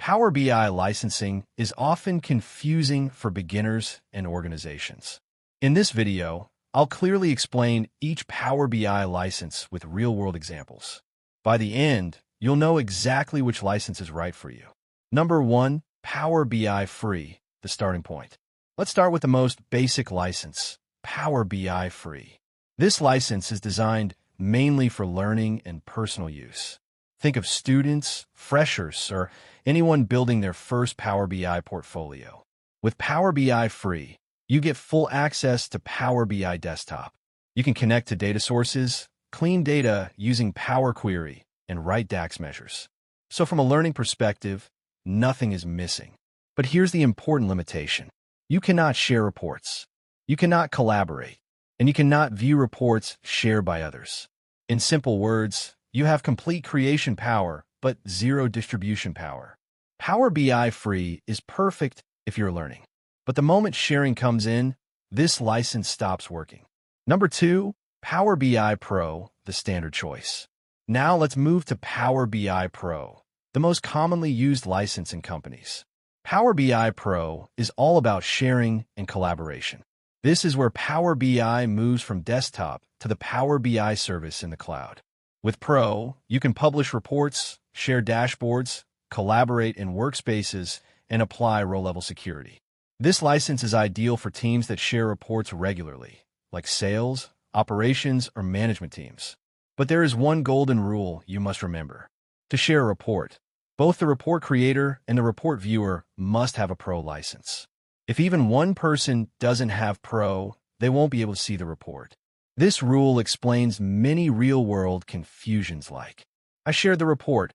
Power BI licensing is often confusing for beginners and organizations. In this video, I'll clearly explain each Power BI license with real-world examples. By the end, you'll know exactly which license is right for you. Number 1, Power BI Free, the starting point. Let's start with the most basic license, Power BI Free. This license is designed mainly for learning and personal use. Think of students, freshers, or anyone building their first Power BI portfolio. With Power BI Free, you get full access to Power BI Desktop. You can connect to data sources, clean data using Power Query, and write DAX measures. So from a learning perspective, nothing is missing. But here's the important limitation. You cannot share reports. You cannot collaborate. And you cannot view reports shared by others. In simple words, you have complete creation power, but zero distribution power. Power BI Free is perfect if you're learning. But the moment sharing comes in, this license stops working. Number 2, Power BI Pro, the standard choice. Now let's move to Power BI Pro, the most commonly used license in companies. Power BI Pro is all about sharing and collaboration. This is where Power BI moves from desktop to the Power BI service in the cloud. With Pro, you can publish reports, share dashboards, collaborate in workspaces, and apply row-level security. This license is ideal for teams that share reports regularly, like sales, operations, or management teams. But there is one golden rule you must remember. To share a report, both the report creator and the report viewer must have a Pro license. If even one person doesn't have Pro, they won't be able to see the report. This rule explains many real-world confusions like, I shared the report,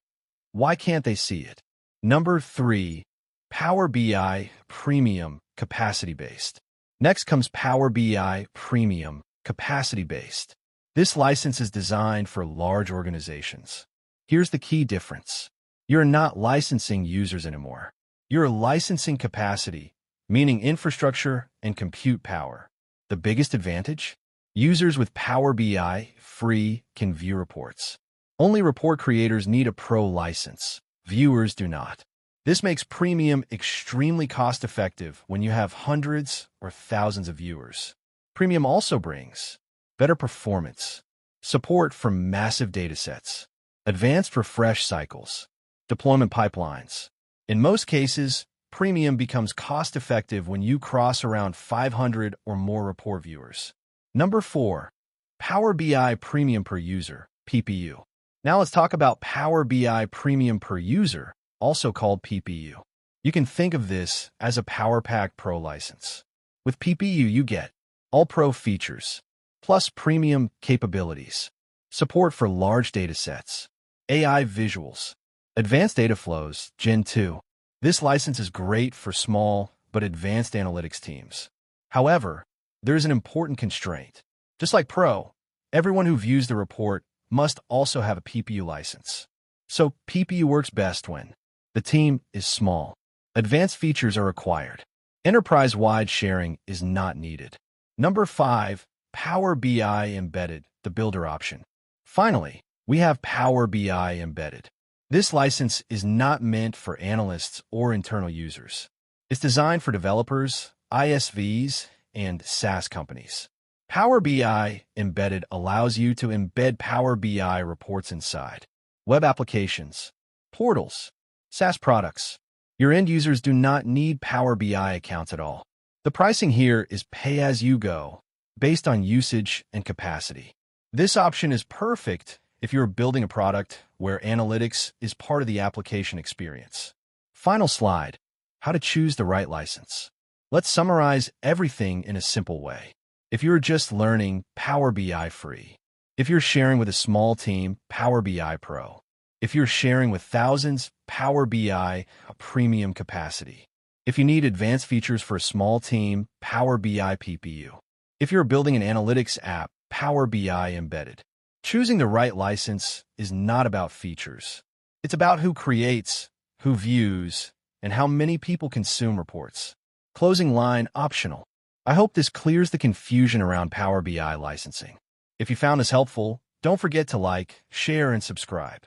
why can't they see it? Number 3, Power BI Premium Capacity-Based. Next comes Power BI Premium Capacity-Based. This license is designed for large organizations. Here's the key difference. You're not licensing users anymore. You're licensing capacity, meaning infrastructure and compute power. The biggest advantage? Users with Power BI Free can view reports. Only report creators need a Pro license. Viewers do not. This makes Premium extremely cost-effective when you have hundreds or thousands of viewers. Premium also brings better performance, support for massive datasets, advanced refresh cycles, deployment pipelines. In most cases, Premium becomes cost-effective when you cross around 500 or more report viewers. Number 4, Power BI Premium Per User, PPU. Now let's talk about Power BI Premium Per User, also called PPU. You can think of this as a Power Pack Pro license. With PPU, you get all Pro features, plus premium capabilities, support for large datasets, AI visuals, advanced data flows, Gen 2. This license is great for small but advanced analytics teams. However, there is an important constraint. Just like Pro, everyone who views the report must also have a PPU license. So PPU works best when the team is small. Advanced features are required. Enterprise-wide sharing is not needed. Number 5, Power BI Embedded, the builder option. Finally, we have Power BI Embedded. This license is not meant for analysts or internal users. It's designed for developers, ISVs, and SaaS companies. Power BI Embedded allows you to embed Power BI reports inside web applications, portals, SaaS products. Your end users do not need Power BI accounts at all. The pricing here is pay-as-you-go, based on usage and capacity. This option is perfect if you're building a product where analytics is part of the application experience. Final slide, how to choose the right license. Let's summarize everything in a simple way. If you're just learning, Power BI Free. If you're sharing with a small team, Power BI Pro. If you're sharing with thousands, Power BI Premium Capacity. If you need advanced features for a small team, Power BI PPU. If you're building an analytics app, Power BI Embedded. Choosing the right license is not about features. It's about who creates, who views, and how many people consume reports. Closing line optional. I hope this clears the confusion around Power BI licensing. If you found this helpful, don't forget to like, share, and subscribe.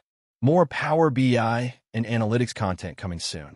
More Power BI and analytics content coming soon.